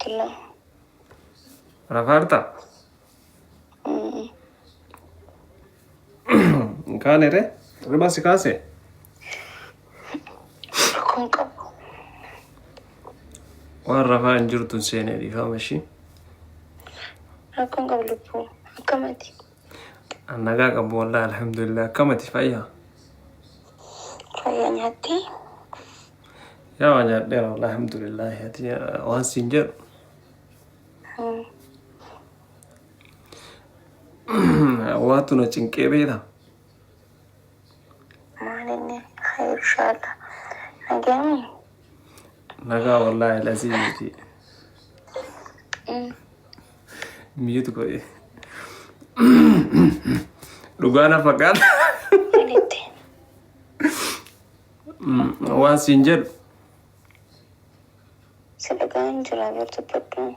الله. رفعتها كان إيه بس كاسة أكون قبل والرفع جرت سنة دي فاهم شيء أكون قبل بو أكمتي أنا قاعد والله الحمد لله كم تفايها فيعني هتي يا وجد والله الحمد لله هتي وانسنجر واتنا تنكي بيدا ما علينا خير إن شاء الله. نجامي نجا والله لذيذ ميوت كوي لغانا فقط ولدي وانسنجر سلقان جرابير تبدو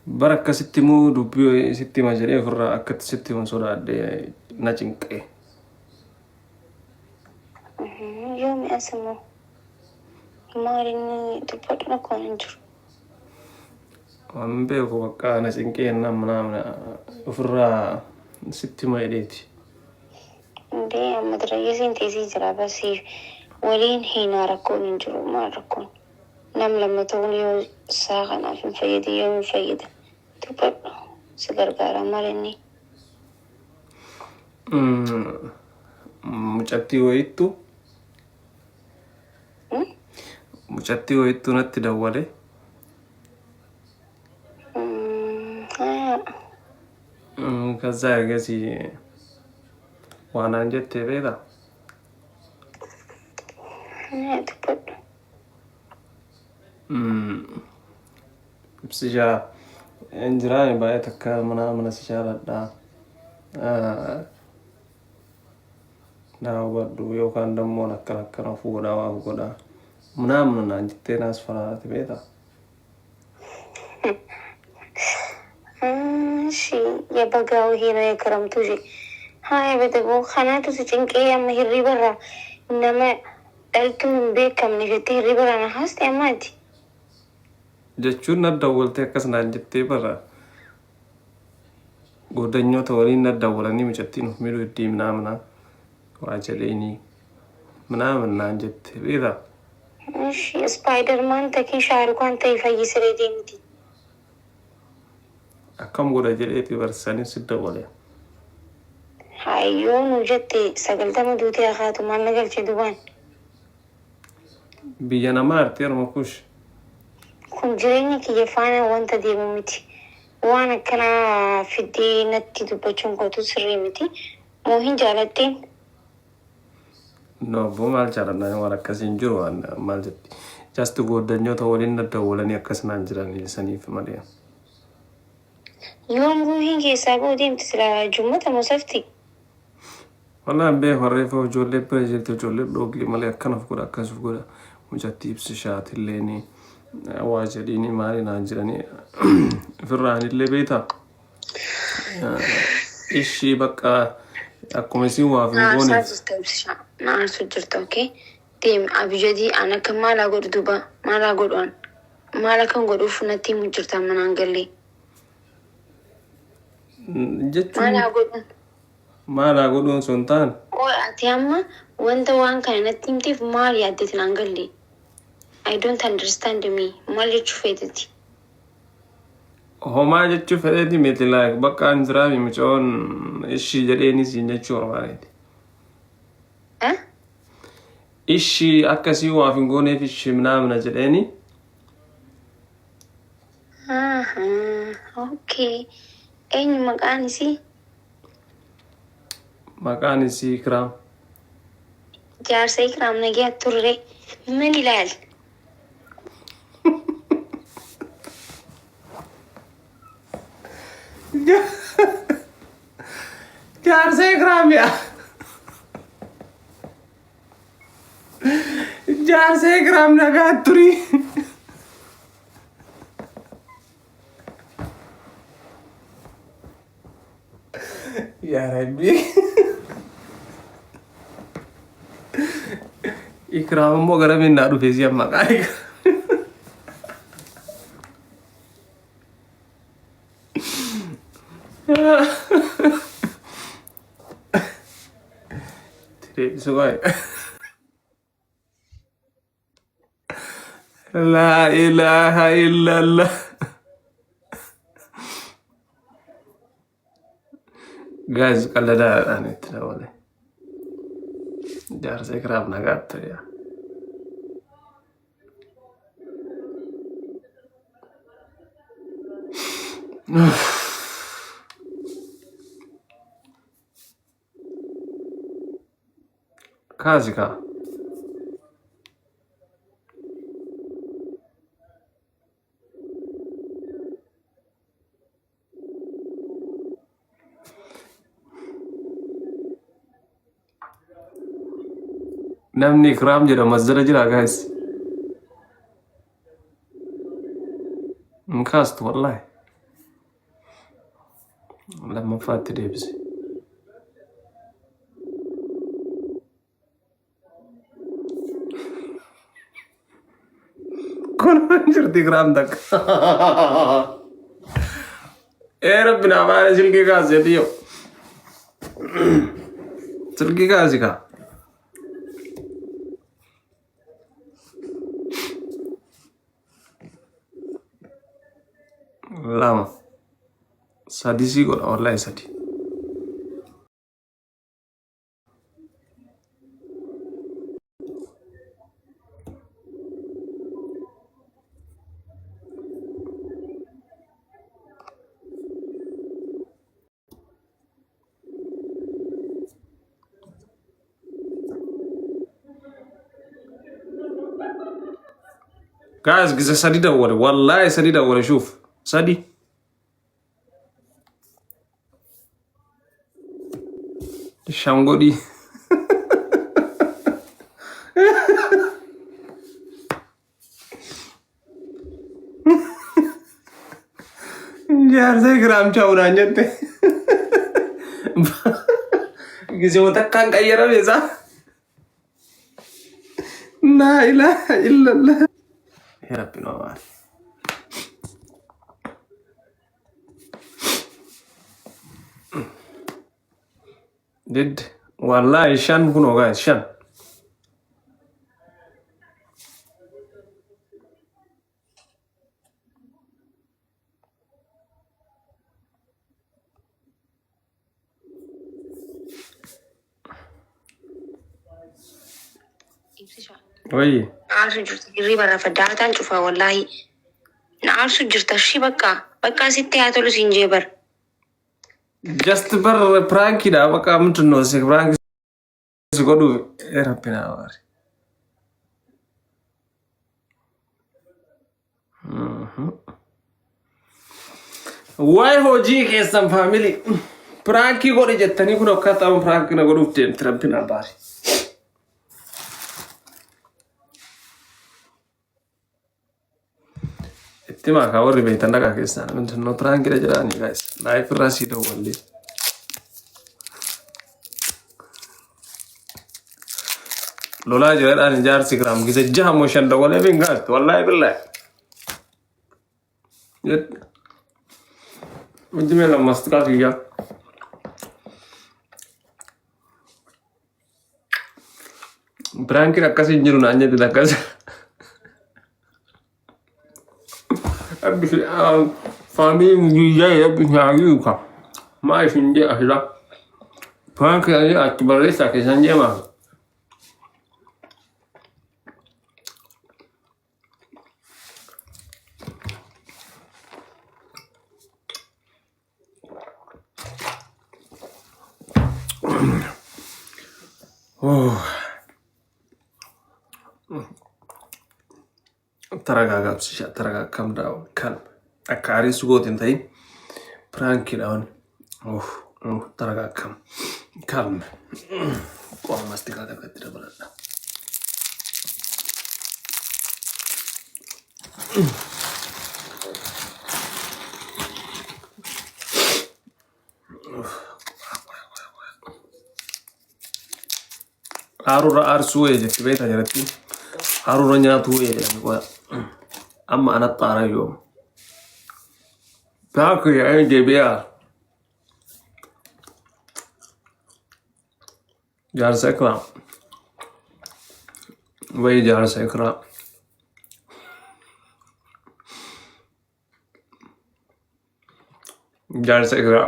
بركة ستي مو دبيو ستي ما جري فرا أكت ستي من صورة دي نجنك يومي أسمو ماريني تبدو نكون نجر وأنا بيكو بقى نجنك نام فرا ستي ما يديتي دي مدريسين تيزي جرابسي ولين هنا ركون نجر ما ركون نم لما تغنيو ساغنا في مفيدي يوم مفيدة تبدو سقرقارا ماريني mucattii wayittuu natti dawwale ከዛ ገሲ ዋና እንጀት ቤታ ብስሻ እንጅራን ባየ ተካ ምናምን ሲሻላዳ ናወዱ yookaan dammoo akkana fuudhaa waa godhaa ምናምን እና እንጅቴን አስፈራራት ቤታ እሺ የበጋው ይሄ ነው የክረምቱ ጂ ሀይ በደግሞ ከናቱ ሲጭንቄ ያመ ሂሪ በራ እነመ eltuun beekamne jettee hirriba kana haaste ammaati. Jechuun na dawwaltee akkas naan jettee bara goddanyoota waliin na dawwalanii mucattiin of miidhuu iddii minaa waa jedheenii minaa naan jette beektaa. Spaayidarmaan takii shaarukaan ta'e fayyisiree deemti. Akkam godha jedheeti barsiisanii si dawwale. Hayyoo nu jette 90 duutee akaatu maal na galche dubaan. Biyya namaa artee arma kuush. Kun jireenya kiyya faana wanta deemu miti. Waan akkana fiddee natti dubbachuun kootu sirrii miti. Moo hin jaalatteen? No, boo maal jaalannaa waan akkasiin jiru waan maal jetti. Jaasti goddanyoota waliin na dawwalanii akkas naan jiranii saniif malee. Yoom guuhiin keessaa boo deemti sila jummata moo safti? Wallaan bee horreeffa ijoollee bira jirti ijoollee dhoogli malee akkanaf godha akkasuf godha. Mucatti ibsi shaatiilleeni waa jedhiini maali naan jiranii ofirraanillee beektaa. Ishii bakka akkuma isiin waa fi goone. Naarsu jirta okey. Deem abijadii an akka maalaa godhu duuba maalaa godhuan maala kan godhuuf natti himu jirta manaan gallee. Jechuun maalaa godhuun sun ta'an. Ati amma wanta waan kana natti himteef maal yaaddeeti naan gallee. I don't understand me. Maal jechuu feeteti? Homaa jechuu fedheeti miti laayik bakka an jiraa mi mucoon ishii jedheeni siin jechuu barbaadeeti. Ishii akkasii waaf hin gooneef ishii minaa jedheeni. Okay. Eenyu maqaan isii? Maqaan isii Ikiraam. Jaarsa Ikiraam nagee turre man ilaal? Jaarsa Ikiraam yaa. Jaarsa Ikiraam nagaa turi. Yaa Rabbi. Ikiraam immoo gara minnaa dhufee si amma qaayiga. سواي لا إله إلا الله. جايز قال لا أنا تناولي جار سكراب نقاط يا كازيكا نمني كرام جرا مزرا جرا جايز مكاست والله لما فات ديبسي كون جرتي كرام دك. يا ربنا ما سلكي كازي ديو سلكي كازي كا lama sadi sigoɗa wallahi sadi guys giza sadi dawwale wallahi sadi dawwale شوف sadi shangodi jar sai gram chawna nyette gizo takkan kayyara beza la ilaha illa allah ya rabbi no war did wallahi shan kuno guys shan وي عارف جرت قريبة رفدعت نشوفها والله نعرف جرت الشي بقى ستي هاتلو سنجيبر just bar prank da baka mutun no se prank se godu e rabbina wari why hoji ke sam family prank godi jettani kuno kata prank na godu tem rabbina bari ittima ka worri be tandaka ke san mutun no prank da jirani guys life rasi do walli lola jere an jar sigram gize jamo shanda wala be ngat wallahi billahi yet mujme la mastka kiya prank ra kasi njiru na nyede da kasi abi family mu ya ya bi ya yuka ma shinje ahira prank ya atbare sa ke sanje ma taraga absisha taraga calm down calm akari sugotin tai prank down taraga calm ko mastika da katira balada arura arsuwe je tibeta jarati arura nyatu ye ko amma ana tara yo باكو يا عندي بيا jaarsa ikraa way jaarsa ikraa jaarsa ikraa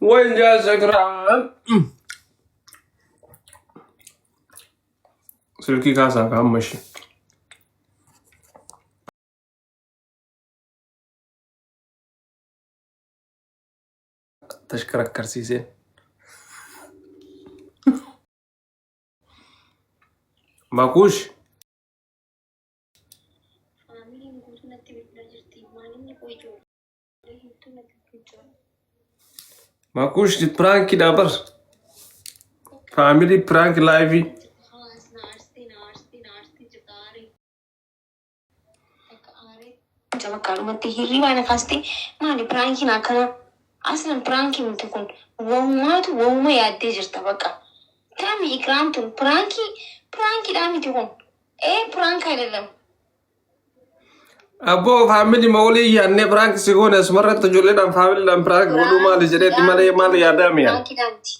way jaarsa ikraa silkii kaasaa kaammashi tashkarakkarsiiseen Makuush Makuush prank dabar family prank live jaba kalmatti hirriba na kasti maali pranki na kana aslan pranki mti kun wawuma yaadde jirta baqa tami ikram tun pranki da miti kun prank አይደለም Abbo family mawli yanne prank sigone smarrat joledan family dan prank godu mali jedeti mali yadamiya pranki damti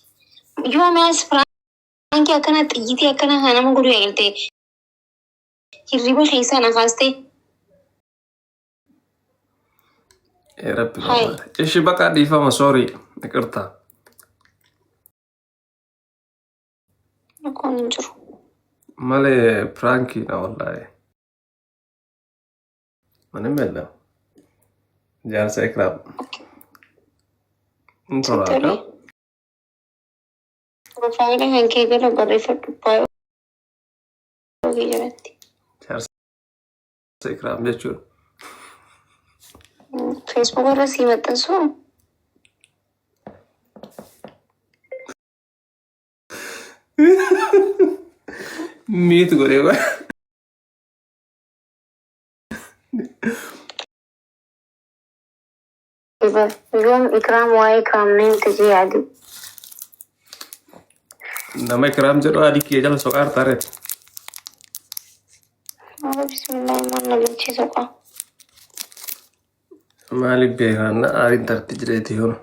yo mas pranki akana tiyiti akana hanama godu yagelte hirriba khisa na kasti يا رب ايش بقى دي فما سوري ذكرتها نكون نجرو مالي برانكي لا والله ما نملا جالس اكرام انت راك فاينة هنكي قلو بريفة بايو وكي جبتي جالس اكرام جاتشور فيسبوك الرسيمة تنسو ميت قريبا يوم إكرام واي إكرام نين تجي عادي نما اكرام جرو ادي كي جالس سوكار تاريت بسم الله ما نبي تشيزوكا مالي بيهانا ارين ترتجريتي هون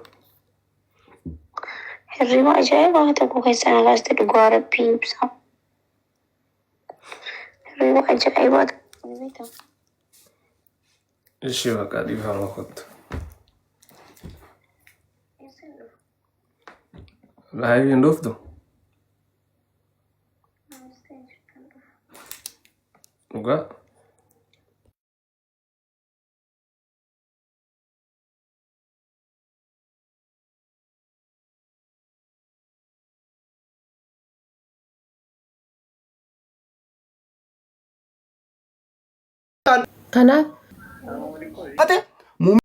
الرواء جاي وقتكو كيسانا غاست دقوارة بيبسا الرواء جاي وقتكو ايش بقى دي فما كنت لا هاي ندفدو وقا Kanaaf Ate